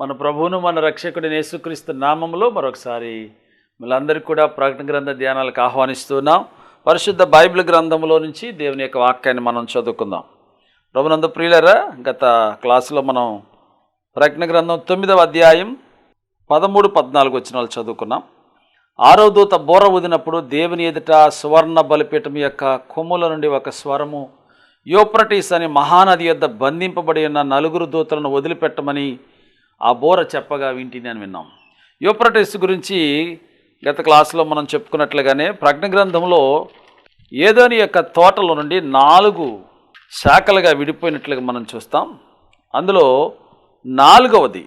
మన ప్రభువును మన రక్షకుడిని యేసుక్రీస్తు నామములో మరొకసారి మీరందరికీ కూడా ప్రకటన గ్రంథ ధ్యానాలకు ఆహ్వానిస్తున్నాం. పరిశుద్ధ బైబిల్ గ్రంథంలో నుంచి దేవుని యొక్క వాక్యాన్ని మనం చదువుకుందాం. ప్రభునందు ప్రియులారా, గత క్లాసులో మనం ప్రకటన గ్రంథం 9వ అధ్యాయం 13-14 వచనాలు చదువుకున్నాం. 6వ దూత బోర ఊదినప్పుడు దేవుని ఎదుట సువర్ణ బలిపీఠం యొక్క కొమ్ముల నుండి ఒక స్వరము, యూఫ్రటీస్ అనే మహానది యొద్ద బంధింపబడి ఉన్న 4 దూతలను వదిలిపెట్టమని ఆ బోర చెప్పగా వింటిని అని విన్నాం. యూఫ్రటీస్ గురించి గత క్లాసులో మనం చెప్పుకున్నట్లుగానే ప్రకటన గ్రంథంలో ఏదోని యొక్క తోటలో నుండి 4 శాఖలుగా విడిపోయినట్లుగా మనం చూస్తాం. అందులో 4వది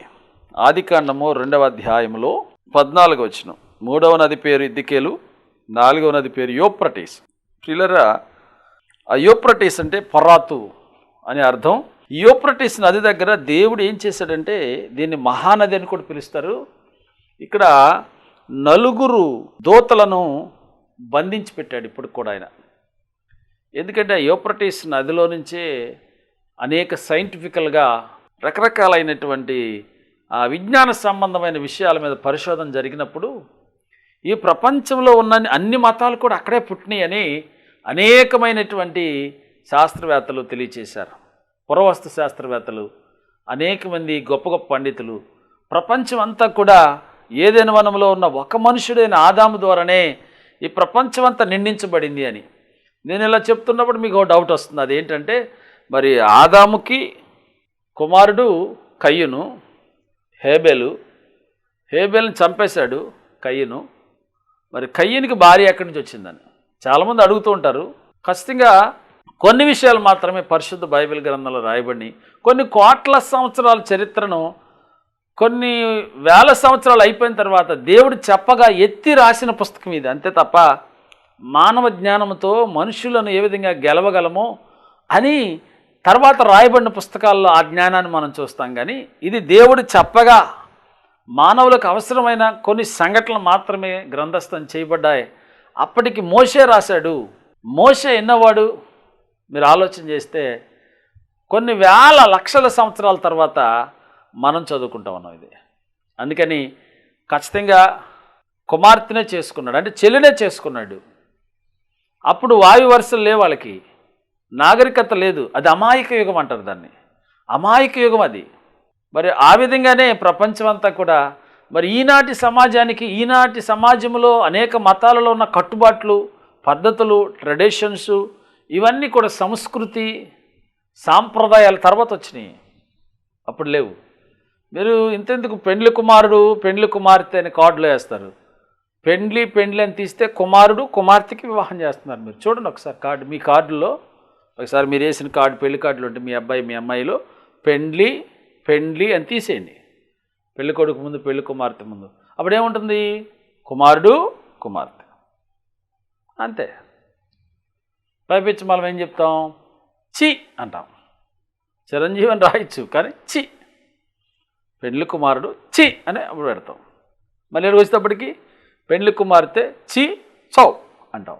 ఆదికాండము 2వ అధ్యాయంలో 14 వచనం. 3వ నది పేరు ఇద్దికేలు, 4వ నది పేరు యూఫ్రటీస్. ప్రియులారా, ఆ యూఫ్రటీస్ అంటే ఫరాతు అని అర్థం. ఈ యూఫ్రటీస్ నది దగ్గర దేవుడు ఏం చేశాడంటే, దీన్ని మహానది అని కూడా పిలుస్తారు. ఇక్కడ 4 దూతలను బంధించి పెట్టాడు ఇప్పుడు కూడా ఆయన. ఎందుకంటే యూఫ్రటీస్ నదిలో నుంచే అనేక సైంటిఫికల్గా రకరకాలైనటువంటి విజ్ఞాన సంబంధమైన విషయాల మీద పరిశోధన జరిగినప్పుడు ఈ ప్రపంచంలో ఉన్న అన్ని మతాలు కూడా అక్కడే పుట్టినాయని అనేకమైనటువంటి శాస్త్రవేత్తలు తెలియచేశారు. పురావస్తు శాస్త్రవేత్తలు, అనేక మంది గొప్ప గొప్ప పండితులు, ప్రపంచం అంతా కూడా ఏదైనా వనంలో ఉన్న ఒక మనుషుడైన ఆదాము ద్వారానే ఈ ప్రపంచం అంతా నిండించబడింది అని. నేను ఇలా చెప్తున్నప్పుడు మీకు ఒక డౌట్ వస్తుంది. అదేంటంటే, మరి ఆదాముకి కుమారుడు కయ్యను, హేబేలుని చంపేశాడు కయ్యను. మరి కయ్యనికి భార్య ఎక్కడి నుంచి వచ్చిందని చాలామంది అడుగుతూ ఉంటారు. ఖచ్చితంగా కొన్ని విషయాలు మాత్రమే పరిశుద్ధ బైబిల్ గ్రంథంలో రాయబడి, కొన్ని కోట్ల సంవత్సరాల చరిత్రను కొన్ని వేల సంవత్సరాలు అయిపోయిన తర్వాత దేవుడు చెప్పగా ఎత్తి రాసిన పుస్తకం ఇది. అంతే తప్ప మానవ జ్ఞానంతో మనుషులను ఏ విధంగా గెలవగలమో అని తర్వాత రాయబడిన పుస్తకాల్లో ఆ జ్ఞానాన్ని మనం చూస్తాం. కానీ ఇది దేవుడు చెప్పగా మానవులకు అవసరమైన కొన్ని సంఘటనలు మాత్రమే గ్రంథస్థం చేయబడ్డాయి. అప్పటికి మోషే రాశాడు. మోషే ఎన్నవాడు మీరు ఆలోచన చేస్తే కొన్ని వేల లక్షల సంవత్సరాల తర్వాత మనం చదువుకుంటా ఉన్నాం ఇది. అందుకని ఖచ్చితంగా కుమార్తెనే చేసుకున్నాడు, అంటే చెల్లినే చేసుకున్నాడు. అప్పుడు వాయు వరుసలు లేవు, వాళ్ళకి నాగరికత లేదు. అది అమాయక యుగం అంటారు దాన్ని, అమాయక యుగం అది. మరి ఆ విధంగానే ప్రపంచం అంతా కూడా మరి ఈనాటి సమాజానికి, ఈనాటి సమాజంలో అనేక మతాలలో ఉన్న కట్టుబాట్లు, పద్ధతులు, ట్రెడిషన్స్, ఇవన్నీ కూడా సంస్కృతి సాంప్రదాయాల తర్వాత వచ్చినాయి, అప్పుడు లేవు. మీరు ఇంతెందుకు పెండ్లి కుమారుడు పెండ్లి కుమార్తె అని కార్డులో వేస్తారు. పెండ్లి అని తీస్తే కుమారుడు కుమార్తెకి వివాహం చేస్తున్నారు. మీరు చూడండి ఒకసారి కార్డు, మీ కార్డులో ఒకసారి మీరు వేసిన కార్డు, పెళ్లి కార్డులు ఉంటే మీ అబ్బాయి మీ అమ్మాయిలో పెండ్లి అని తీసేయండి. పెళ్లి కొడుకు ముందు, పెళ్లి కుమార్తె ముందు. అప్పుడు ఏముంటుంది? కుమారుడు కుమార్తె, అంతే. పైపించి మనం ఏం చెప్తాం? చి అంటాం. చిరంజీవి అని రాయొచ్చు, కానీ చి, పెండ్లి కుమారుడు చి అని అప్పుడు పెడతాం. మళ్ళీ వచ్చేటప్పటికి పెండ్లి కుమార్తె చి చౌ అంటాం.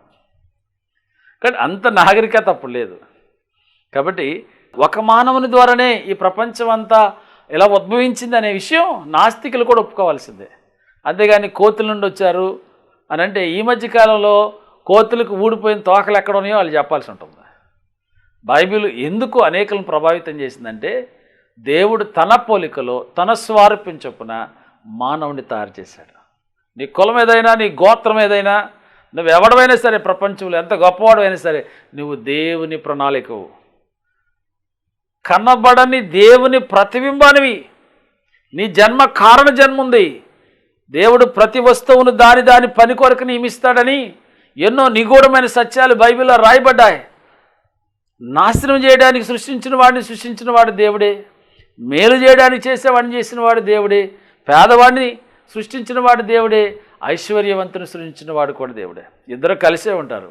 కానీ అంత నాగరికత అప్పుడు లేదు. కాబట్టి ఒక మానవుని ద్వారానే ఈ ప్రపంచం అంతా ఎలా ఉద్భవించింది అనే విషయం నాస్తికులు కూడా ఒప్పుకోవాల్సిందే. అంతేగాని కోతుల నుండి వచ్చారు అని అంటే, ఈ మధ్యకాలంలో కోతులకు ఊడిపోయిన తోకలు ఎక్కడ ఉన్నాయో వాళ్ళు చెప్పాల్సి ఉంటుంది. బైబిల్ ఎందుకు అనేకలను ప్రభావితం చేసిందంటే, దేవుడు తన పోలికలో తన స్వారూప్యం చొప్పున మానవుని తయారు చేశాడు. నీ కులం ఏదైనా, నీ గోత్రం ఏదైనా, నువ్వు ఎవడమైనా సరే, ప్రపంచంలో ఎంత గొప్పవాడైనా సరే, నువ్వు దేవుని ప్రణాళికవు, కనబడని దేవుని ప్రతిబింబానివి. నీ జన్మ కారణ జన్మ ఉంది. దేవుడు ప్రతి వస్తువును దాని పని కొరకు నియమిస్తాడని ఎన్నో నిగూఢమైన సత్యాలు బైబిల్లో రాయబడ్డాయి. నాశనం చేయడానికి సృష్టించిన వాడిని సృష్టించిన వాడు దేవుడే, మేలు చేయడానికి చేసేవాడిని చేసిన వాడు దేవుడే, పేదవాడిని సృష్టించిన వాడు దేవుడే, ఐశ్వర్యవంతుని సృష్టించిన వాడు కూడా దేవుడే. ఇద్దరు కలిసే ఉంటారు.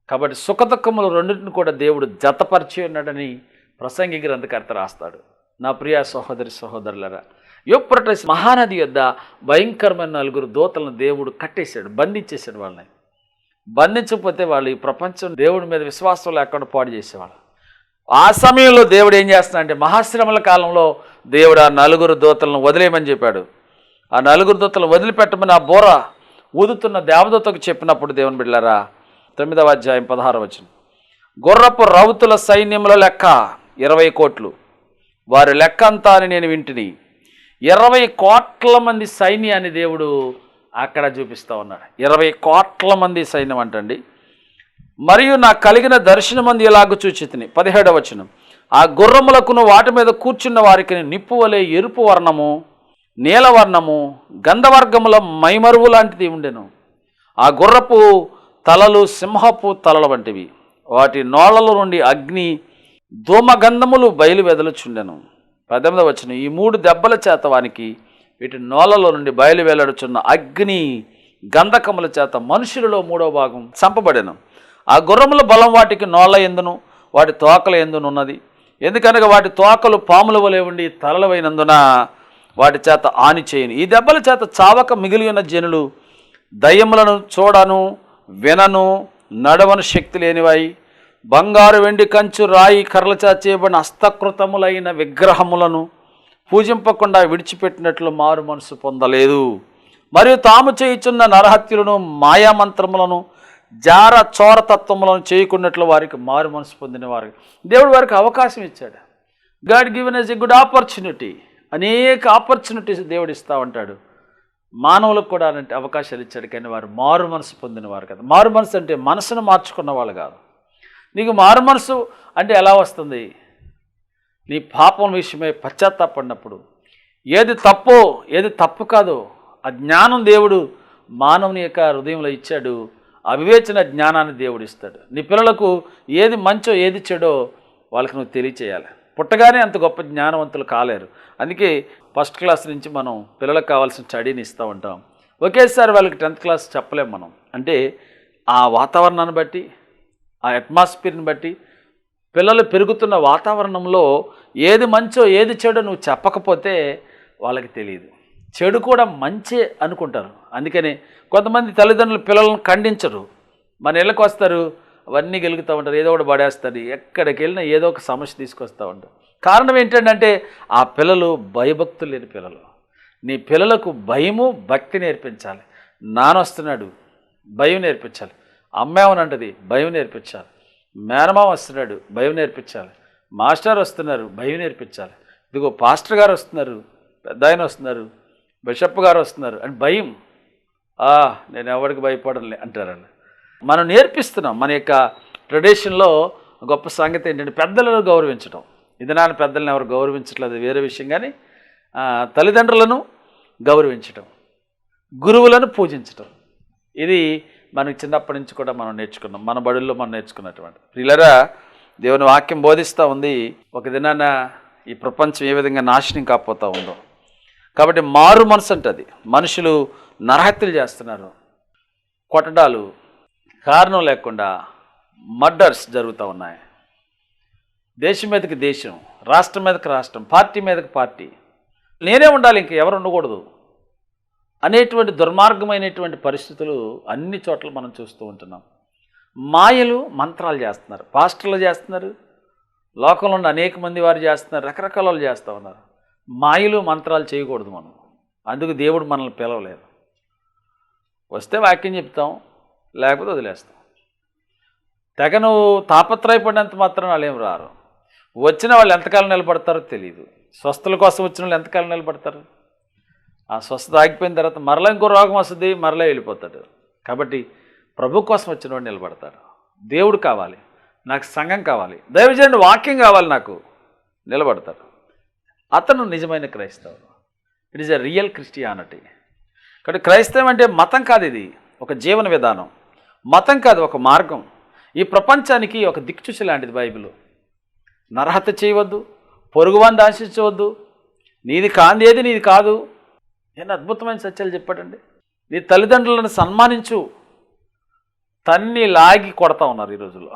కాబట్టి సుఖదుఖములు రెండింటిని కూడా దేవుడు జతపరిచి ఉన్నాడని ప్రసంగి గ్రంథకర్త రాస్తాడు. నా ప్రియ సహోదరి సహోదరులరా, యూఫ్రటీస్ మహానది యొద్ద భయంకరమైన 4 దూతలను దేవుడు కట్టేశాడు, బంధించేశాడు. వాళ్ళని బంధించకపోతే వాళ్ళు ఈ ప్రపంచం దేవుడి మీద విశ్వాసం లేకుండా పాడు చేసేవాళ్ళు. ఆ సమయంలో దేవుడు ఏం చేస్తున్నాడంటే, మహాశ్రమల కాలంలో దేవుడు ఆ 4 దూతలను వదిలేయమని చెప్పాడు. ఆ 4 దూతలను వదిలిపెట్టమని ఆ బోర ఊదుతున్న దేవదూతకు చెప్పినప్పుడు దేవుని బిడ్డలారా 9వ అధ్యాయం 16వ వచనం, గుర్రపు రౌతుల సైన్యముల లెక్క 20 కోట్లు, వారి లెక్క అంతా అని నేను వింటిని. 20 కోట్ల మంది సైన్యాన్ని దేవుడు అక్కడ చూపిస్తూ ఉన్నాడు. 20 కోట్ల మంది సైన్యం అంటండి. మరియు నాకు కలిగిన దర్శనమంది ఇలాగ చూచితిని. 17వ వచనం, ఆ గుర్రములకును వాటి మీద కూర్చున్న వారికి నిప్పు వలె ఎరుపు వర్ణము, నీలవర్ణము, గంధవర్గముల మైమరువు లాంటిది ఉండెను. ఆ గుర్రపు తలలు సింహపు తలల వంటివి, వాటి నోళ్లలో నుండి అగ్ని ధూమగంధములు బయలు వెదలుచుండెను. 18వ వచనం, ఈ 3 దెబ్బల చేత వానికి వీటి నోళ్లలో నుండి బయలు వెల్లడుచున్న అగ్ని గంధకముల చేత మనుషులలో 3వ భాగం చంపబడెను. ఆ గుర్రముల బలం వాటికి నోళ్ల ఎందును వాటి తోకల ఎందును ఉన్నది. ఎందుకనగా వాటి తోకలు పాముల వలె ఉండి తలలవైనందున వాటి చేత హాని చేయను. ఈ దెబ్బల చేత చావక మిగిలి ఉన్న జనులు దయ్యములను చూడను, వినను, నడవను శక్తి లేనివై బంగారు, వెండి, కంచు, రాయి, కర్రలచా చేయబడిన హస్తకృతములైన విగ్రహములను పూజింపకుండా విడిచిపెట్టినట్లు మారు మనసు పొందలేదు. మరియు తాము చేయుచున్న నరహత్యులను, మాయామంత్రములను, జార చోరతత్వములను చేయకున్నట్లు వారికి మారు మనసు పొందిన వారికి దేవుడు వారికి అవకాశం ఇచ్చాడు. God given as a good opportunity. అనేక ఆపర్చునిటీస్ దేవుడు ఇస్తూ ఉంటాడు. మానవులకు కూడా అలాంటి అవకాశాలు ఇచ్చాడు, కానీ వారు మారు మనసు పొందిన వారు కదా. మారు మనసు అంటే మనసును మార్చుకున్న వాళ్ళు కాదు. నీకు మారు మనసు అంటే ఎలా వస్తుంది? నీ పాపం విషయమై పశ్చాత్తాపడినప్పుడు ఏది తప్పో ఏది తప్పు కాదో ఆ జ్ఞానం దేవుడు మానవుని యొక్క హృదయంలో ఇచ్చాడు. ఆ వివేచన జ్ఞానాన్ని దేవుడు ఇస్తాడు. నీ పిల్లలకు ఏది మంచో ఏది చెడో వాళ్ళకి నువ్వు తెలియచేయాలి. పుట్టగానే అంత గొప్ప జ్ఞానవంతులు కాలేరు. అందుకే ఫస్ట్ క్లాస్ నుంచి మనం పిల్లలకు కావాల్సిన స్టడీని ఇస్తూ ఉంటాం. ఒకేసారి వాళ్ళకి 10th క్లాస్ చెప్పలేం మనం. అంటే ఆ వాతావరణాన్ని బట్టి, ఆ అట్మాస్ఫియర్ని బట్టి, పిల్లలు పెరుగుతున్న వాతావరణంలో ఏది మంచో ఏది చెడో నువ్వు చెప్పకపోతే వాళ్ళకి తెలియదు. చెడు కూడా మంచే అనుకుంటారు. అందుకని కొంతమంది తల్లిదండ్రులు పిల్లలను ఖండించరు. మన ఇళ్ళకి వస్తారు, అవన్నీ గెలుగుతూ ఉంటారు, ఏదో ఒకటి పడేస్తారు, ఎక్కడికి వెళ్ళినా ఏదో ఒక సమస్య తీసుకొస్తూ ఉంటారు. కారణం ఏంటంటే ఆ పిల్లలు భయభక్తులు లేని పిల్లలు. నీ పిల్లలకు భయము భక్తి నేర్పించాలి. నానొస్తున్నాడు, భయం నేర్పించాలి. అమ్మేమనంటది, భయం నేర్పించాలి. మేనమామ వస్తున్నాడు, భయం నేర్పించాలి. మాస్టర్ వస్తున్నారు, భయం నేర్పించాలి. ఇదిగో పాస్టర్ గారు వస్తున్నారు, పెద్ద ఆయన వస్తున్నారు, బిషప్ గారు వస్తున్నారు అని భయం. నేను ఎవరికి భయపడలే అంటారు. మనం నేర్పిస్తున్నాం. మన యొక్క ట్రెడిషన్లో గొప్ప సంగతి ఏంటంటే పెద్దలను గౌరవించడం. ఇది నాన్న పెద్దలను ఎవరు గౌరవించట్లేదు వేరే విషయం, కానీ తల్లిదండ్రులను గౌరవించడం, గురువులను పూజించడం, ఇది మనకి చిన్నప్పటి నుంచి కూడా మనం నేర్చుకున్నాం. మన బడుల్లో మనం నేర్చుకున్నటువంటి ప్రియులారా, దేవుని వాక్యం బోధిస్తూ ఉంది. ఒక దినాన ఈ ప్రపంచం ఏ విధంగా నాశనం కాకపోతూ ఉందో. కాబట్టి మారు మనసు అంటది. మనుషులు నరహత్యలు చేస్తున్నారు, కొట్టడాలు, కారణం లేకుండా మర్డర్స్ జరుగుతూ ఉన్నాయి. దేశం మీదకి దేశం, రాష్ట్రం మీదకి రాష్ట్రం, పార్టీ మీదకి పార్టీ, నేనే ఉండాలి ఇంక ఎవరు ఉండకూడదు అనేటువంటి దుర్మార్గమైనటువంటి పరిస్థితులు అన్ని చోట్ల మనం చూస్తూ ఉంటున్నాం. మాయలు మంత్రాలు చేస్తున్నారు, పాస్టర్లు చేస్తున్నారు, లోకంలో ఉన్న అనేక మంది వారు చేస్తున్నారు, రకరకాల వాళ్ళు చేస్తూ ఉన్నారు. మాయలు మంత్రాలు చేయకూడదు మనం. అందుకు దేవుడు మనల్ని పిలవలేదు. వస్తే వాక్యం చెప్తాం, లేకపోతే వదిలేస్తాం. తెగ నువ్వు తాపత్రయపడినంత మాత్రం వాళ్ళు ఏం రారు. వచ్చిన వాళ్ళు ఎంతకాలం నిలబడతారో తెలియదు. స్వస్థల కోసం వచ్చిన వాళ్ళు ఎంతకాలం నిలబడతారు? ఆ స్వస్థత ఆగిపోయిన తర్వాత మరలా ఇంకో రోగం వస్తుంది, మరలా వెళ్ళిపోతాడు. కాబట్టి ప్రభు కోసం వచ్చిన వాడు నిలబడతాడు. దేవుడు కావాలి, నాకు సంఘం కావాలి, దైవజనుడు వాక్యం కావాలి, నాకు నిలబడతాడు. అతను నిజమైన క్రైస్తవుడు. It is a real Christianity. కాబట్టి క్రైస్తవం అంటే మతం కాదు, ఇది ఒక జీవన విధానం. మతం కాదు, ఒక మార్గం. ఈ ప్రపంచానికి ఒక దిక్చూచి లాంటిది బైబిల్. నరహత్య చేయవద్దు, పొరుగువాన్ని ఆశించవద్దు, నీది కాందేది నీది కాదు. ఎన్ని అద్భుతమైన సత్యాలు చెప్పాడండి. నీ తల్లిదండ్రులను సన్మానించు. తన్ని లాగి కొడతా ఉన్నారు ఈ రోజుల్లో.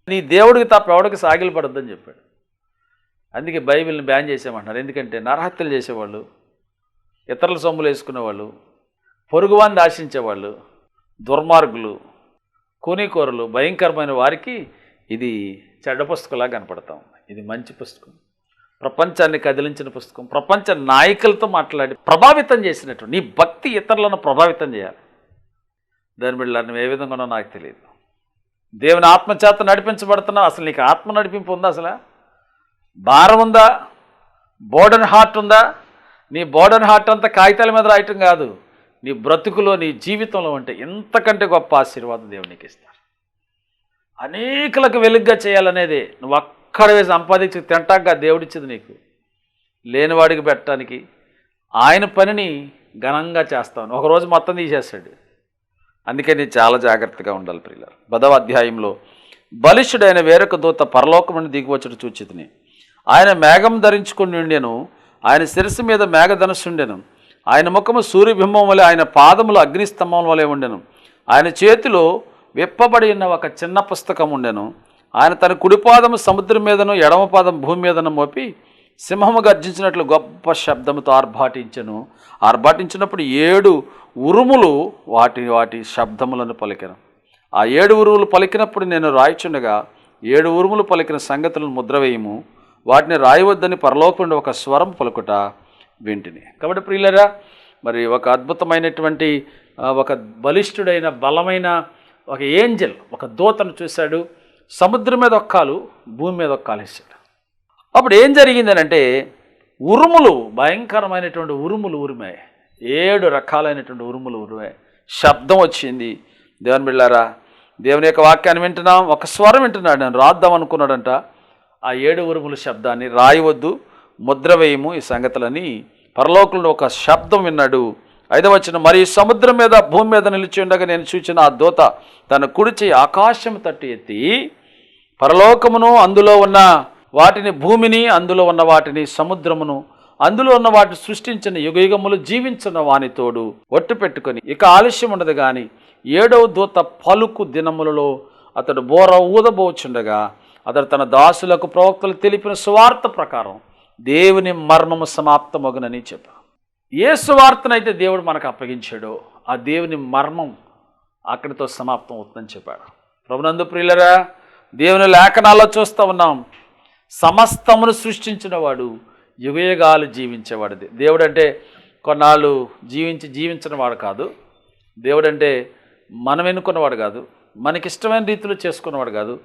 నీ దేవుడికి తప్ప ఎవడికి సాగిలు పడద్దని చెప్పాడు. అందుకే బైబిల్ని బ్యాన్ చేసామంటున్నారు. ఎందుకంటే నరహత్యలు చేసేవాళ్ళు, ఇతరుల సొమ్ములు వేసుకునేవాళ్ళు, పొరుగువాన్ని ఆశించేవాళ్ళు, దుర్మార్గులు, కూనీకోరులు, భయంకరమైన వారికి ఇది చెడ్డ పుస్తకంలా కనపడతాం. ఇది మంచి పుస్తకం. ప్రపంచాన్ని కదిలించిన పుస్తకం, ప్రపంచ నాయకులతో మాట్లాడి ప్రభావితం చేసినట్టు. నీ భక్తి ఇతరులను ప్రభావితం చేయాలి. దాని బిడ్డలారా, నువ్వు ఏ విధంగా ఉన్నావు నాకు తెలియదు. దేవుని ఆత్మచేత నడిపించబడుతున్నావు. అసలు నీకు ఆత్మ నడిపింపు ఉందా? అసలు భారం ఉందా? బోర్డన్ హార్ట్ ఉందా? నీ బోర్డన్ హార్ట్ అంతా కాగితాల మీద రాయటం కాదు, నీ బ్రతుకులో, నీ జీవితంలో ఉంటే ఎంతకంటే గొప్ప ఆశీర్వాదం దేవుడు నీకు ఇస్తారు. అనేకులకు వెలుగ్గా చేయాలనేది. నువ్వు అక్కడే సంపాదించి తింటాక దేవుడిచ్చింది నీకు, లేనివాడికి పెట్టడానికి. ఆయన పనిని ఘనంగా చేస్తాను. ఒకరోజు మొత్తం తీసేస్తాడు. అందుకే నీ చాలా జాగ్రత్తగా ఉండాలి ప్రియులారా. 10వ అధ్యాయంలో బలిష్ఠుడైన వేరొక దూత పరలోకం నుండి దిగివచ్చుడు చూచితిని. ఆయన మేఘం ధరించుకుని ఉండెను, ఆయన శిరస్సు మీద మేఘధనుస్సు ఉండెను. ఆయన ముఖము సూర్యబింబం వలె, ఆయన పాదములు అగ్నిస్తంభం వలె ఉండెను. ఆయన చేతిలో విప్పబడి ఉన్న ఒక చిన్న పుస్తకం ఉండెను. ఆయన తన కుడిపాదము సముద్రం మీదను, ఎడమ పాదం భూమి మీదను మోపి సింహము గర్జించినట్లు గొప్ప శబ్దముతో ఆర్భాటించెను. ఆర్భాటించినప్పుడు 7 ఉరుములు వాటి శబ్దములను పలికెను. ఆ 7 ఉరుములు పలికినప్పుడు నేను రాయిచుండగా 7 ఉరుములు పలికిన సంగతులను ముద్రవేయము, వాటిని రాయవద్దని పరలోకం ఒక స్వరం పలుకుట వింటిని. కాబట్టి ప్రియులరా, మరి ఒక అద్భుతమైనటువంటి ఒక బలిష్ఠుడైన బలమైన ఒక ఏంజల్, ఒక దూతను చూశాడు. సముద్రం మీద ఒక్కాలు, భూమి మీద ఒక్కాలు వేసాడు. అప్పుడు ఏం జరిగిందనంటే, ఉరుములు, భయంకరమైనటువంటి ఉరుములు ఉరిమాయి. 7 రకాలైనటువంటి ఉరుములు ఉరిమాయి. శబ్దం వచ్చింది. దేవుని బిడ్డలారా, దేవుని యొక్క వాక్యాన్ని వింటున్నాం. ఒక స్వరం వింటున్నాడు. నేను రాద్దాం అనుకున్నాడంట. ఆ 7 ఉరుముల శబ్దాన్ని రాయవద్దు, ముద్ర వేయము ఈ సంగతులని పరలోకంలో ఒక శబ్దం విన్నాడు. 5వ వచనం, మరి సముద్రం మీద భూమి మీద నిలిచి ఉండగా నేను చూచిన ఆ దూత తన కుడిచి ఆకాశం తట్టు ఎత్తి పరలోకమును, అందులో ఉన్న వాటిని, భూమిని, అందులో ఉన్న వాటిని, సముద్రమును, అందులో ఉన్న వాటిని సృష్టించిన యుగయుగములు జీవించిన వానితోడు ఒట్టు పెట్టుకొని ఇక ఆలస్యం ఉండదు కానీ 7వ దూత పలుకు దినములలో అతడు బోర ఊదబోచుండగా అతడు తన దాసులకు ప్రవక్తలు తెలిపిన సువార్త ప్రకారం దేవుని మర్మము సమాప్తమగునని చెప్పాడు. ఏ సువార్తనైతే దేవుడు మనకు అప్పగించాడో ఆ దేవుని మర్మం అక్కడితో సమాప్తం అవుతుందని చెప్పాడు. ప్రభునందు ప్రియులరా, దేవుని లేఖనాల్లో చూస్తూ ఉన్నాం. సమస్తమును సృష్టించిన వాడు, యుగయుగాలు జీవించేవాడు. దేవుడు అంటే కొన్నాళ్ళు జీవించిన వాడు కాదు. దేవుడు అంటే మనం ఎన్నుకున్నవాడు కాదు, మనకిష్టమైన రీతిలో చేసుకున్నవాడు కాదు.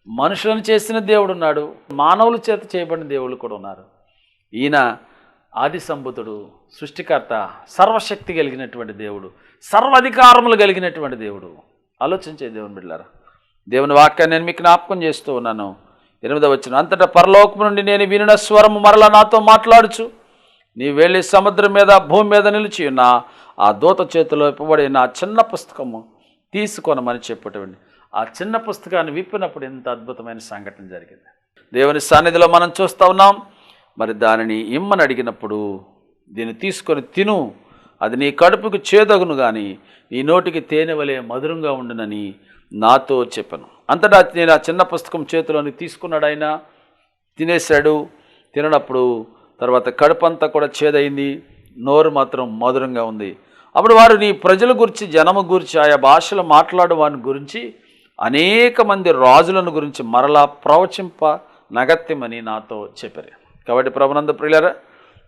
మనుషులను చేసిన దేవుడు ఉన్నాడు, మానవుల చేత చేయబడిన దేవుళ్ళు కూడా ఉన్నారు. ఈయన ఆది సంభూతుడు, సృష్టికర్త, సర్వశక్తి కలిగినటువంటి దేవుడు, సర్వాధికారములు కలిగినటువంటి దేవుడు. ఆలోచించే దేవుని బిడ్డలారా, దేవుని వాక్యాన్ని నేను మీకు జ్ఞాపకం చేస్తూ ఉన్నాను. 8వ వచనం, అంతటా పరలోకము నుండి నేను వినిన స్వరము మరలా నాతో మాట్లాడుచు, నీ వెళ్ళి సముద్రం మీద భూమి మీద నిలిచి ఉన్న ఆ దూత చేతిలో ఇవ్వబడిన ఆ చిన్న పుస్తకము తీసుకొనమని చెప్పటండి. ఆ చిన్న పుస్తకాన్ని విప్పినప్పుడు ఎంత అద్భుతమైన సంఘటన జరిగింది. దేవుని సన్నిధిలో మనం చూస్తూ ఉన్నాం. మరి దానిని ఇమ్మని అడిగినప్పుడు, దీన్ని తీసుకొని తిను, అది నీ కడుపుకు చేదగును కానీ నీ నోటికి తేనె వలె మధురంగా ఉండునని నాతో చెప్పాను. అంతటా నేను ఆ చిన్న పుస్తకం చేతిలోని తీసుకున్నాడు. ఆయన తినేశాడు. తినప్పుడు తర్వాత కడుపు అంతా కూడా చేదైంది, నోరు మాత్రం మధురంగా ఉంది. అప్పుడు వారు నీ ప్రజల గురించి, జనము గురించి, ఆయా భాషలు మాట్లాడు వారిని గురించి, అనేక మంది రాజులను గురించి మరలా ప్రవచింప నగత్యమని నాతో చెప్పారు. కాబట్టి ప్రభునందు ప్రియులారా,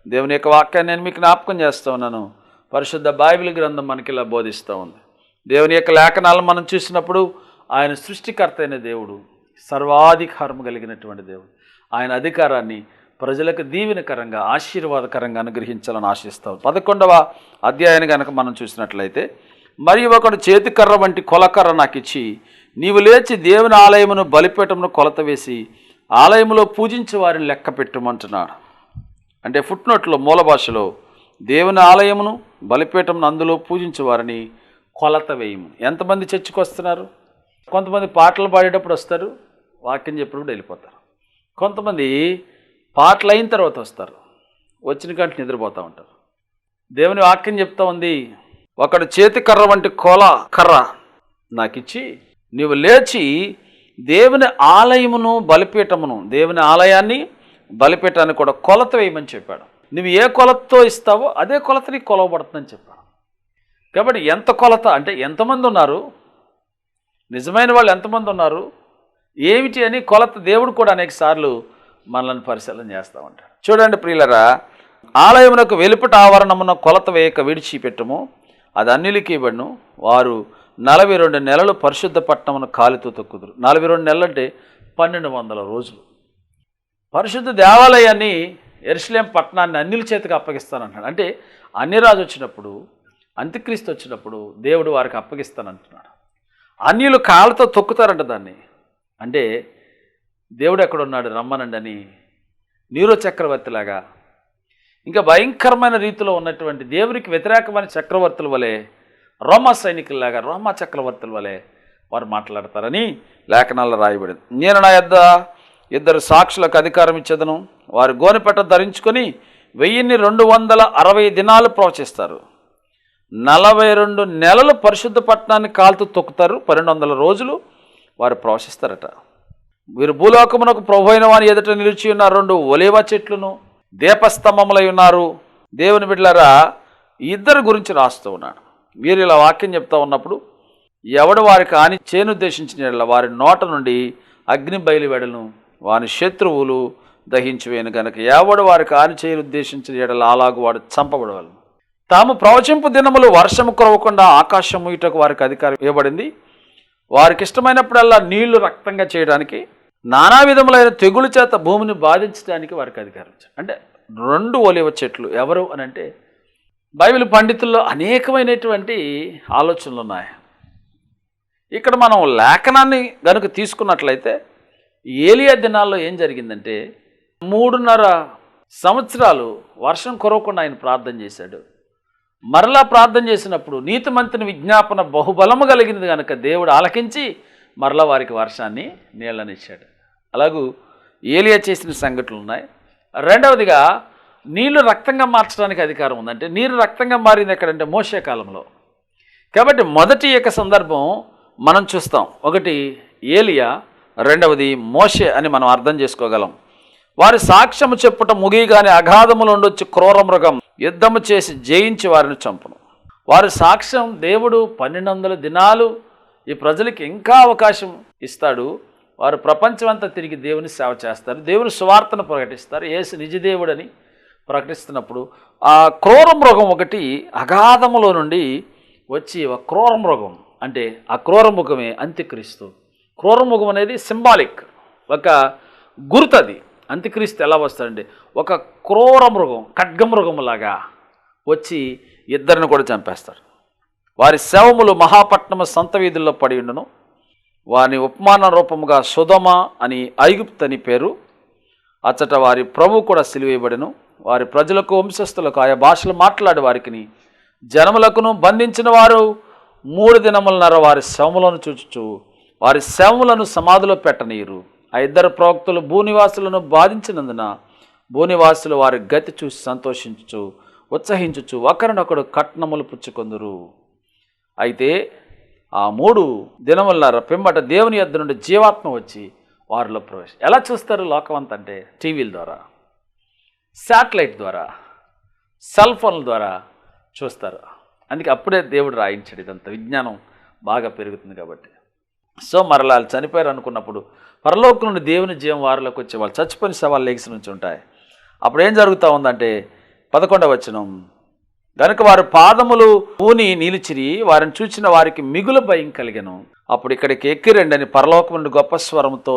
దేవుని యొక్క వాక్యాన్ని నేను మీకు జ్ఞాపకం చేస్తూ ఉన్నాను. పరిశుద్ధ బైబిల్ గ్రంథం మనకి ఇలా బోధిస్తూ ఉంది. దేవుని యొక్క లేఖనాలను మనం చూసినప్పుడు ఆయన సృష్టికర్త అయిన దేవుడు, సర్వాధికారం కలిగినటువంటి దేవుడు. ఆయన అధికారాన్ని ప్రజలకు దీవెనకరంగా, ఆశీర్వాదకరంగా అనుగ్రహించాలని ఆశిస్తాం. 11వ అధ్యాయాన్ని కనుక మనం చూసినట్లయితే, మరి ఒకడు చేతికర్ర వంటి కొలకర్ర నాకు ఇచ్చి, నీవు లేచి దేవుని ఆలయమును బలిపీఠమును కొలత వేసి ఆలయములో పూజించే వారిని లెక్క పెట్టుమంటున్నాడు. అంటే ఫుట్నోట్లో మూల భాషలో దేవుని ఆలయమును బలిపీఠమును అందులో పూజించే వారిని కొలత వేయము. ఎంతమంది చర్చికి వస్తున్నారు? కొంతమంది పాటలు పాడేటప్పుడు వస్తారు, వాక్యం చెప్పినప్పుడు వెళ్ళిపోతారు. కొంతమంది పాటలు అయిన తర్వాత వస్తారు, వచ్చిన కంటే నిద్రపోతూ ఉంటారు. దేవుని వాక్యం చెప్తా ఉంది, ఒకడు చేతి కర్ర వంటి కర్ర నాకు ఇచ్చి, నీవు లేచి దేవుని ఆలయమును బలిపీఠమును, దేవుని ఆలయాన్ని బలిపీఠాన్ని కూడా కొలత వేయమని చెప్పాడు. నువ్వు ఏ కొలతతో ఇస్తావో అదే కొలత నీకు కొలవబడుతుందని చెప్పాడు. కాబట్టి ఎంత కొలత అంటే ఎంతమంది ఉన్నారు, నిజమైన వాళ్ళు ఎంతమంది ఉన్నారు, ఏమిటి అని కొలత దేవుడు కూడా అనేక సార్లు మనల్ని పరిశీలన చేస్తూ ఉంటాడు. చూడండి ప్రియులరా, ఆలయమునకు వెలుపట ఆవరణమున కొలత వేయక విడిచిపెట్టుము, అది అన్యులకి ఇవ్వడును. వారు 42 నెలలు పరిశుద్ధ పట్టణమును కాలితో తొక్కుదురు. 42 నెలలు అంటే 1200 రోజులు. పరిశుద్ధ దేవాలయాన్ని యెరూషలేం పట్టణాన్ని అన్యుల చేతికి అప్పగిస్తానంటున్నాడు. అంటే అన్యరాజు వచ్చినప్పుడు, అంత్యక్రీస్తు వచ్చినప్పుడు దేవుడు వారికి అప్పగిస్తానంటున్నాడు. అన్యులు కాళ్ళతో తొక్కుతారంట దాన్ని. అంటే దేవుడు ఎక్కడున్నాడు రమ్మనండి అని నీరో చక్రవర్తిలాగా, ఇంకా భయంకరమైన రీతిలో ఉన్నటువంటి దేవునికి వ్యతిరేకమైన చక్రవర్తుల వలె, రోమా సైనికుల్లాగా, రోమా చక్రవర్తుల వలె వారు మాట్లాడతారని లేఖనాల్లో రాయబడింది. నేను నా యొద్ద 2 సాక్షులకు అధికారం ఇచ్చేదను, వారు గోనెపట్ట ధరించుకొని 1260 దినాలు ప్రవచిస్తారు. 42 నెలలు పరిశుద్ధ పట్టణాన్ని కాలుతూ తొక్కుతారు. 1200 రోజులు వారు ప్రవశిస్తారట. వీరు భూలోకమునకు ప్రభు అయిన వాని ఎదుట నిలిచి ఉన్న 2 ఒలీవ చెట్లను దీపస్తంభములై ఉన్నారు. దేవుని బిడ్డలారా, ఇద్దరు గురించి రాస్తూ ఉన్నాడు. వీరు ఇలా వాక్యం చెప్తా ఉన్నప్పుడు, ఎవడు వారికి హాని చేయనుద్దేశించిన వారి నోట నుండి అగ్ని బయలువెడలను, వాని శత్రువులు దహించివేయను గనుక ఎవడు వారికి హాని చేయనుద్దేశించిన ఎడల అలాగు వాడు చంపబడవలను. తాము ప్రవచింపు దినములు వర్షము కురవకుండా ఆకాశం ముయ్యుటకు వారికి అధికారం ఇవ్వబడింది. వారికి ఇష్టమైనప్పుడల్లా నీళ్లు రక్తంగా చేయడానికి, నానా విధములైన తెగులు చేత భూమిని బాధించడానికి వారికి అధికారం ఇచ్చారు. అంటే 2 ఒలీవ చెట్లు ఎవరు అని అంటే, బైబిల్ పండితుల్లో అనేకమైనటువంటి ఆలోచనలు ఉన్నాయి. ఇక్కడ మనం లేఖనాన్ని గనుక తీసుకున్నట్లయితే, ఏలియా దినాల్లో ఏం జరిగిందంటే 3.5 సంవత్సరాలు వర్షం కురవకుండా ఆయన ప్రార్థన చేశాడు. మరలా ప్రార్థన చేసినప్పుడు నీతిమంతుని విజ్ఞాపన బహుబలము కలిగినది కనుక దేవుడు ఆలకించి మరలా వారికి వర్షాన్ని నీళ్ళనిచ్చాడు. అలాగూ ఏలియా చేసిన సంఘటనలు ఉన్నాయి. రెండవదిగా నీళ్లు రక్తంగా మార్చడానికి అధికారం ఉందంటే, నీరు రక్తంగా మారింది ఎక్కడంటే మోషే కాలంలో. కాబట్టి మొదటి యొక్క సందర్భం మనం చూస్తాం. ఒకటి ఏలియా, రెండవది మోషే అని మనం అర్థం చేసుకోగలం. వారి సాక్ష్యము చెప్పుట ముగియగానే అగాధములో ఉండొచ్చి క్రూర మృగం యుద్ధము చేసి జయించి వారిని చంపును. వారి సాక్ష్యం దేవుడు 1200 దినాలు ఈ ప్రజలకి ఇంకా అవకాశం ఇస్తాడు. వారు ప్రపంచమంతా తిరిగి దేవుని సేవ చేస్తారు, దేవుని సువార్తను ప్రకటిస్తారు, యేసు నిజదేవుడని ప్రకటిస్తున్నప్పుడు ఆ క్రూర మృగం ఒకటి అగాధములో నుండి వచ్చి ఒక క్రూర మృగం, అంటే ఆ క్రూర మృగమే అంత్యక్రీస్తు. క్రూర మృగం అనేది సింబాలిక్, ఒక గుర్తది. అంత్యక్రీస్తు ఎలా వస్తాడంటే ఒక క్రూర మృగం, ఖడ్గమృగములాగా వచ్చి ఇద్దరిని కూడా చంపేస్తారు. వారి శవములు మహాపట్నము సంత వీధుల్లో పడి ఉండును. వారి ఉపమాన రూపముగా సొదొమ అని ఐగుప్తు అని పేరు. అచ్చట వారి ప్రభు కూడా సిలువేయబడెను. వారి ప్రజలకు వంశస్థులకు ఆయా భాషలు మాట్లాడే వారికి జనములకును బంధించిన వారు 3 దినములన్నర వారి శవములను చూచుచు వారి శవములను సమాధిలో పెట్టనీయరు. ఆ 2 ప్రవక్తలు భూనివాసులను బాధించినందున భూనివాసులు వారి గతి చూసి సంతోషించుచు ఉత్సహించుచు ఒకరినొకడు కట్నములు పుచ్చుకొందురు. అయితే ఆ 3 దినములన్నర పిమ్మట దేవుని యొద్ద నుండి జీవాత్మ వచ్చి వారిలో ప్రవేశం. ఎలా చూస్తారు లోకం అంతా అంటే టీవీల ద్వారా, శాటిలైట్ ద్వారా, సెల్ ఫోన్ల ద్వారా చూస్తారు. అందుకే అప్పుడే దేవుడు రాయించాడు. ఇదంతా విజ్ఞానం బాగా పెరుగుతుంది కాబట్టి. సో మరలా చనిపోయారు అనుకున్నప్పుడు పరలోకం నుండి దేవుని జీవం వారిలోకి వచ్చే వాళ్ళు చచ్చిపోయిన శవాలు లేచి నుంచి ఉంటాయి. అప్పుడు ఏం జరుగుతూ ఉందంటే 11వ వచనం, గనుక వారు పాదములు ఊని నిలిచిరి, వారిని చూచిన వారికి మిగులు భయం కలిగెను. అప్పుడు ఇక్కడికి ఎక్కిరండి అని పరలోకం నుండి గొప్ప స్వరంతో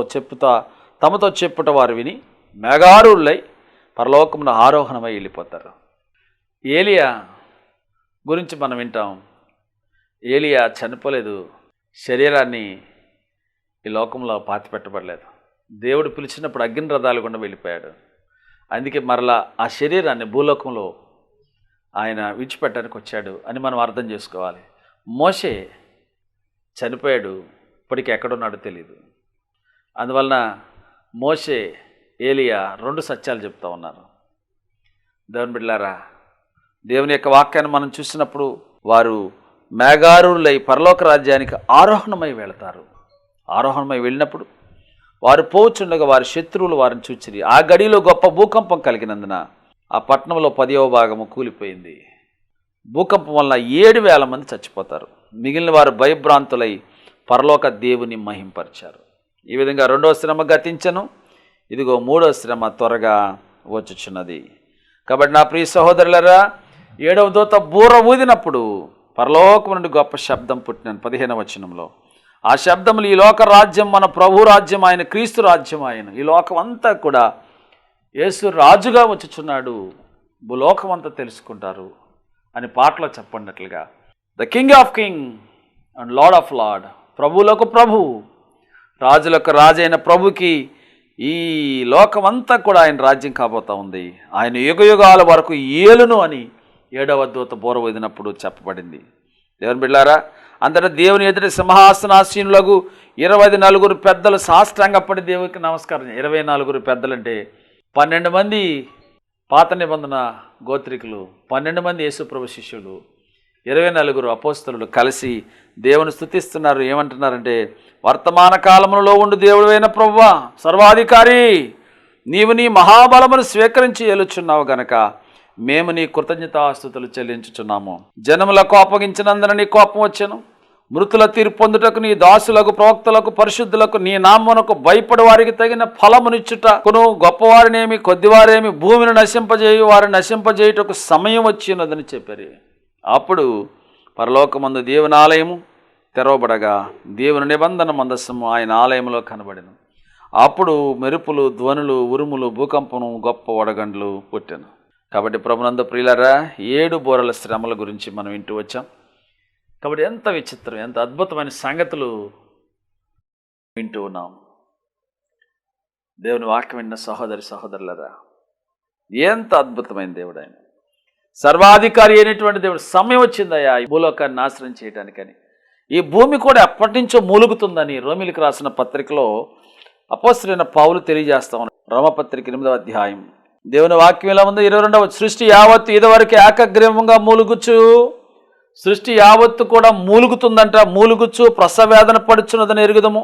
తమతో చెప్పుట వారు విని మేఘారులై పరలోకమున ఆరోహణమై వెళ్ళిపోతారు. ఏలియా గురించి మనం వింటాం. ఏలియా చనిపోలేదు, శరీరాన్ని ఈ లోకంలో పాతిపెట్టబడలేదు. దేవుడు పిలిచినప్పుడు అగ్ని రథాలు గుండా వెళ్ళిపోయాడు. అందుకే మరలా ఆ శరీరాన్ని భూలోకంలో ఆయన విడిచిపెట్టడానికి వచ్చాడు అని మనం అర్థం చేసుకోవాలి. మోషే చనిపోయాడు, ఇప్పటికీ ఎక్కడున్నాడో తెలియదు. అందువలన మోషే, ఏలియా 2 సత్యాలు చెప్తా ఉన్నారు. దేవుని బిడ్డలారా, దేవుని యొక్క వాక్యాన్ని మనం చూసినప్పుడు వారు మేఘారులై పరలోక రాజ్యానికి ఆరోహణమై వెళతారు. ఆరోహణమై వెళ్ళినప్పుడు వారు పోవచ్చుండగా వారి శత్రువులు వారిని చూచిరి. ఆ గడిలో గొప్ప భూకంపం కలిగినందున ఆ పట్టణంలో 10వ భాగము కూలిపోయింది. భూకంపం వలన 7,000 మంది చచ్చిపోతారు. మిగిలిన వారు భయభ్రాంతులై పరలోక దేవుని మహింపరిచారు. ఈ విధంగా 2వ శ్రమ గతించను. ఇదిగో మూడో శ్రమ త్వరగా వచ్చుచున్నది. కాబట్టి నా ప్రియ సహోదరులారా, 7వ దూత బూర ఊదినప్పుడు పరలోకం నుండి గొప్ప శబ్దం పుట్టిన 15వ వచనంలో, ఆ శబ్దములు ఈ లోక రాజ్యం మన ప్రభు రాజ్యం ఆయన, క్రీస్తు రాజ్యం ఆయన, ఈ లోకం అంతా కూడా యేసు రాజుగా వచ్చుచున్నాడు, భూలోకం అంతా తెలుసుకుంటారు అని పాటలో చెప్పండినట్లుగా, the king of king and lord of lord, ప్రభువులకు ప్రభు, రాజులకు రాజైన ప్రభుకి ఈ లోకమంతా కూడా ఆయన రాజ్యం కాబోతా ఉంది. ఆయన యుగయుగాల వరకు ఏలును అని 7వ దూత బూర ఊదినప్పుడు చెప్పబడింది. దేవుని బిడ్డలారా, అంతటా దేవుని ఎదుటి సింహాసనాసీనులకు 24 పెద్దలు సాష్టాంగపడి దేవునికి నమస్కారం. 24 పెద్దలంటే 12 మంది పాత నిబంధన గోత్రికులు, 12 మంది యేసుప్రభు శిష్యులు, 24 అపోస్తలులు కలిసి దేవుని స్తుతిస్తున్నారు. ఏమంటున్నారంటే, వర్తమాన కాలములలో ఉండు దేవుడైన ప్రభువా, సర్వాధికారి, నీవు నీ మహాబలమును స్వీకరించి ఏలుచున్నావు గనక మేము నీ కృతజ్ఞతాస్తుతులు చెల్లించుచున్నాము. జనములకు అప్పగించినందున నీ కోపం వచ్చెను, మృతుల తీర్పు పొందుటకు నీ దాసులకు, ప్రవక్తలకు, పరిశుద్ధులకు, నీ నామమునకు భయపడి వారికి తగిన ఫలమునిచ్చుటకును, గొప్పవారినేమి కొద్దివారేమి భూమిని నశింపజేయు వారిని నశింపజేయుటకు సమయం వచ్చినదని చెప్పారు. అప్పుడు పరలోకమందు దేవుని ఆలయము తెరవబడగా దేవుని నిబంధన మందస్సము ఆయన ఆలయంలో కనబడెను. అప్పుడు మెరుపులు, ధ్వనులు, ఉరుములు, భూకంపము, గొప్ప వడగండ్లు పుట్టెను. కాబట్టి ప్రభునందు ప్రియులారా, 7 బూరల శ్రమల గురించి మనం వింటూ వచ్చాం. కాబట్టి ఎంత విచిత్రం, ఎంత అద్భుతమైన సంగతులు వింటూ ఉన్నాం. దేవుని వాక్యం విన్న సహోదరులారా, ఎంత అద్భుతమైన దేవుడు ఆయన, సర్వాధికారి అయినటువంటి దేవుడు. సమయం వచ్చిందయ్యా ఈ భూలోకాన్ని నాశనం చేయడానికని. ఈ భూమి కూడా ఎప్పటి నుంచో మూలుగుతుందని రోమిలికి రాసిన పత్రికలో అపోస్తలుడైన పౌలు తెలియజేస్తా ఉన్నాడు. రోమపత్రిక 8వ అధ్యాయం దేవుని వాక్యం ఎలా ఉందో 22వ, సృష్టి యావత్తు ఇదివరకు ఏకగ్రీవంగా మూలుగుచ్చు, సృష్టి యావత్తు కూడా మూలుగుతుందంట, మూలుగుచ్చు ప్రసవేదన పడుచున్నదని ఎరుగుదము.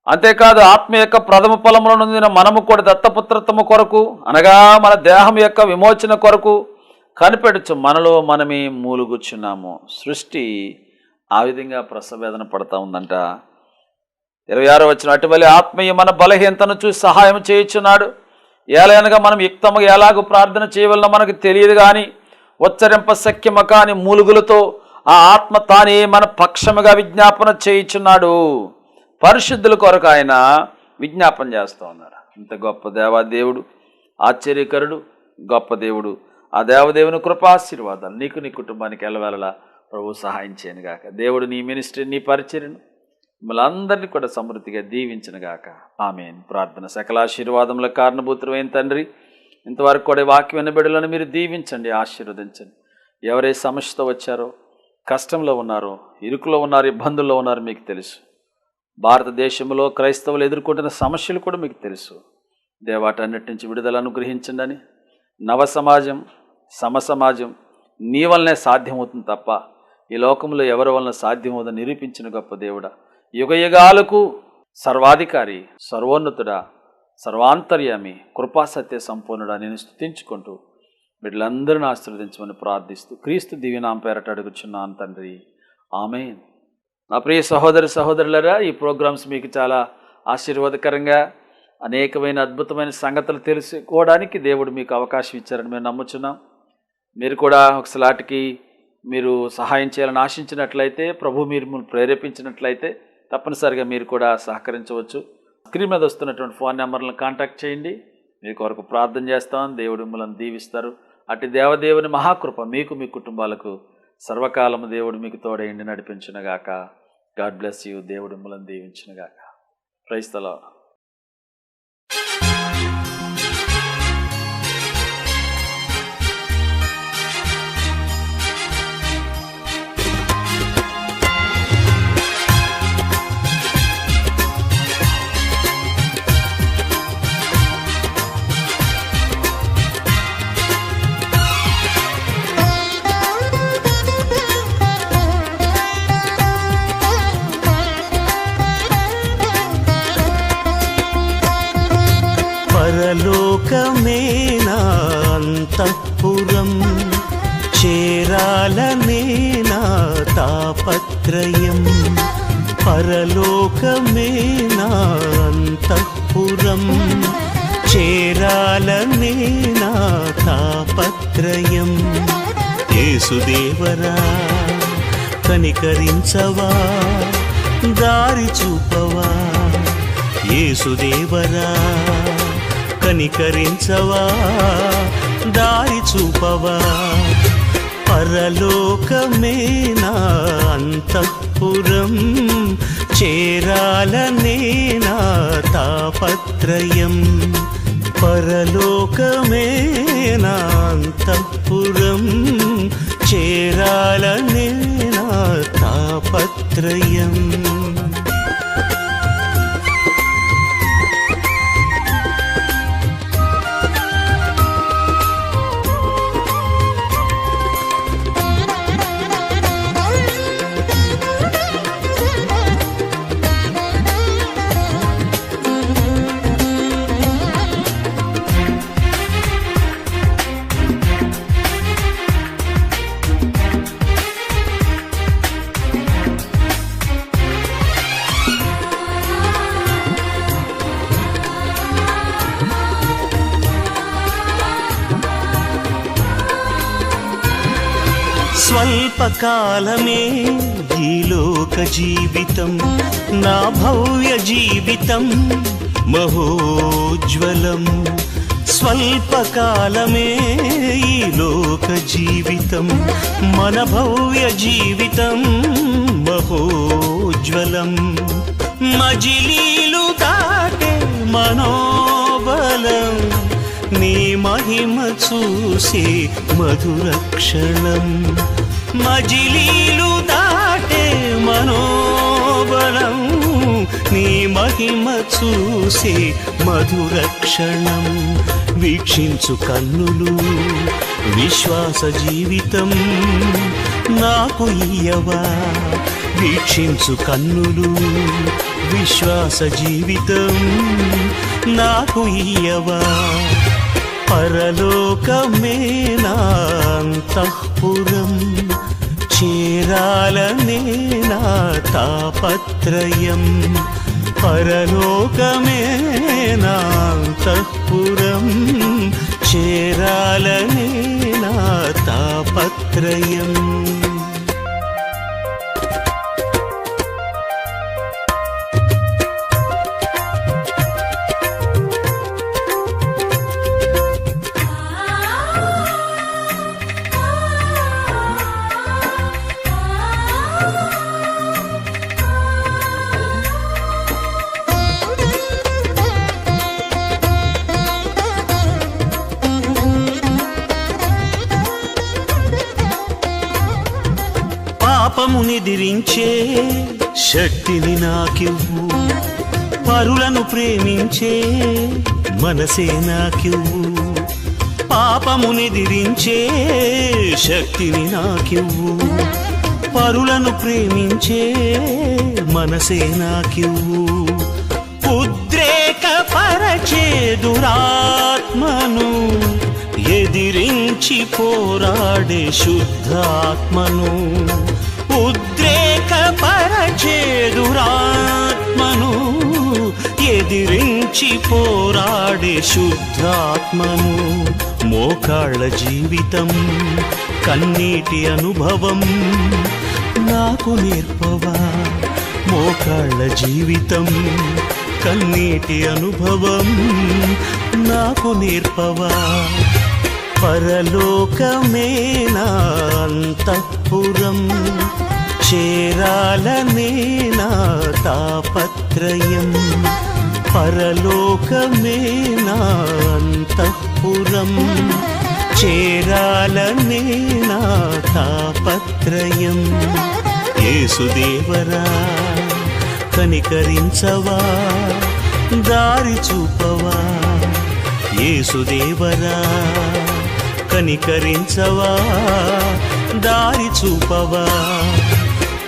అంతేకాదు ఆత్మ యొక్క ప్రథమ ఫలముల నొందిన మనము కూడా దత్తపుత్రత్వము కొరకు, అనగా మన దేహం యొక్క విమోచన కొరకు కనిపెడుచు మనలో మనమే మూలుగుచున్నాము. సృష్టి ఆ విధంగా ప్రసవేదన పడతా ఉందంట. 26వ వచనం, అటువలే ఆత్మీయ మన బలహీనతను చూసి సహాయం చేయుచున్నాడు. ఏలయనగా మనం యుక్తముగా ఎలాగూ ప్రార్థన చేయవలనో మనకు తెలియదు కానీ ఉచ్చరింప శక్యమ కాని మూలుగులతో ఆ ఆత్మ తానే మన పక్షముగా విజ్ఞాపన చేయుచున్నాడు. పరిశుద్ధుల కొరకు ఆయన విజ్ఞాపన చేస్తూ ఉన్నాడు. ఇంత గొప్ప దేవాదేవుడు, ఆశ్చర్యకరుడు, గొప్ప దేవుడు. ఆ దేవదేవుని కృపాశీర్వాదాలు నీకు, నీ కుటుంబానికి ఎల్లవేళలా ప్రభు సహాయం చేయను గాక. దేవుడు నీ మినిస్ట్రీ, నీ పరిచర్యను మిమ్మల్ని అందరినీ కూడా సమృద్ధిగా దీవించను గాక. ఆమేన్. ప్రార్థన. సకలాశీర్వాదములకు కారణభూతుడైన తండ్రి, ఇంతవరకు కూడా వాక్యం వినబెడలను మీరు దీవించండి, ఆశీర్వదించండి. ఎవరే సమస్యతో వచ్చారో, కష్టంలో ఉన్నారో, ఇరుకులో ఉన్నారు, ఇబ్బందుల్లో ఉన్నారో మీకు తెలుసు. భారతదేశంలో క్రైస్తవులు ఎదుర్కొంటున్న సమస్యలు కూడా మీకు తెలుసు. దేవాటన్నిటి నుంచి విడుదల అనుగ్రహించండి అని, నవ సమాజం, సమసమాజం నీ వల్లనే సాధ్యమవుతుంది తప్ప ఈ లోకంలో ఎవరి వలన సాధ్యమవుతుందని నిరూపించిన గొప్ప దేవుడా, యుగయుగాలకు సర్వాధికారి, సర్వోన్నతుడా, సర్వాంతర్యామి, కృపాసత్య సంపూర్ణుడా నేను స్తుతించుకుంటూ వీళ్ళందరిని ఆశీర్వదించమని ప్రార్థిస్తూ క్రీస్తు దివ్యనామ పేరట అడుగుచున్నాను తండ్రి. ఆమేన్. నా ప్రియ సహోదరులారా, ఈ ప్రోగ్రామ్స్ మీకు చాలా ఆశీర్వాదకరంగా, అనేకమైన అద్భుతమైన సంగతులు తెలుసుకోవడానికి దేవుడు మీకు అవకాశం ఇచ్చారని మేము నమ్ముచున్నాం. మీరు కూడా ఒకసారికి మీరు సహాయం చేయాలని ఆశించినట్లయితే, ప్రభు మీరు ప్రేరేపించినట్లయితే తప్పనిసరిగా మీరు కూడా సహకరించవచ్చు. స్క్రీన్ మీద వస్తున్నటువంటి ఫోన్ నెంబర్లను కాంటాక్ట్ చేయండి. మీ కొరకు ప్రార్థన చేస్తాం. దేవుడు మిమ్మల్ని దీవిస్తారు. అటు దేవదేవుని మహాకృప మీకు, మీ కుటుంబాలకు సర్వకాలము దేవుడు మీకు తోడైండి నడిపించునుగాక. God bless you. దేవుడు మిమ్మల్ని దీవించునుగాక. Praise the lord. పరలోకమే నా అంతఃపురం, చేరాలనే నా తాపత్రయం. పరలోకమే నా అంతఃపురం, చేరాలనే నా తాపత్రయం. యేసుదేవరా కనికరించవా, దారి చూపవా. యేసుదేవరా కనికరించవా, దారి చూపవా. పరలోకమే నా అంతఃపురం, చేరాలనే నా తాపత్రయం. పరలోకమే నా అంతఃపురం, చేరాలనే నా తాపత్రయం. స్వల్పకాలమే ఈ లోక జీవితం, నా భవ్య జీవితం మహోజ్వలం. స్వల్పకాలమే ఈ లోక జీవితం, మన భవ్య జీవితం మహోజ్వలం. మజిలీలు దాటే మనోబలం, నీ మహిమ చూసే మధుర క్షణం. మజిలీలు దాటే మనోబలం, నీ మహిమ చూసే మధుర క్షణం. వీక్షించు కన్నులు విశ్వాస జీవితం నాకు ఇయ్యవా. వీక్షించు కన్నులు విశ్వాస జీవితం నాకు ఇయ్యవా. పరలోకమే నా అంతఃపురం, చేరాలనే నా తాపత్రయం. పరలోకమే నా అంతఃపురం, చేరాలనే నా తాపత్రయం. పాపమునిదిరించే శక్తిని నాకివ్వు, పరులను ప్రేమించే మనసే నాకివ్వు. పాపమునిదిరించే శక్తిని నాకివ్వు, పరులను ప్రేమించే మనసే నాకివ్వు. ఉద్రేకపరచే దురాత్మను ఎదిరించి పోరాడే శుద్ధాత్మను. ఉద్రేకపరచే దురాత్మను ఎదిరించి పోరాడే శుద్ధాత్మను. మోకాళ్ళ జీవితం కన్నీటి అనుభవం నాకు నేర్పవా. మోకాళ్ళ జీవితం కన్నీటి అనుభవం నాకు నేర్పవా. పరలోకమే నా అంతఃపురం, చేరాలనే నా తాపత్రయం. పరలోకమే నా అంతఃపురం, చేరాలనే నా తాపత్రయం. యేసుదేవరా కనికరించవా, దారి చూపవా. యేసుదేవరా కనికరించవా, దారి చూపవా.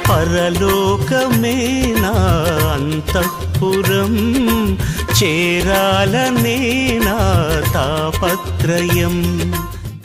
పరలోకమే నా అంతఃపురం, చేరాలనే నా తాపత్రయం.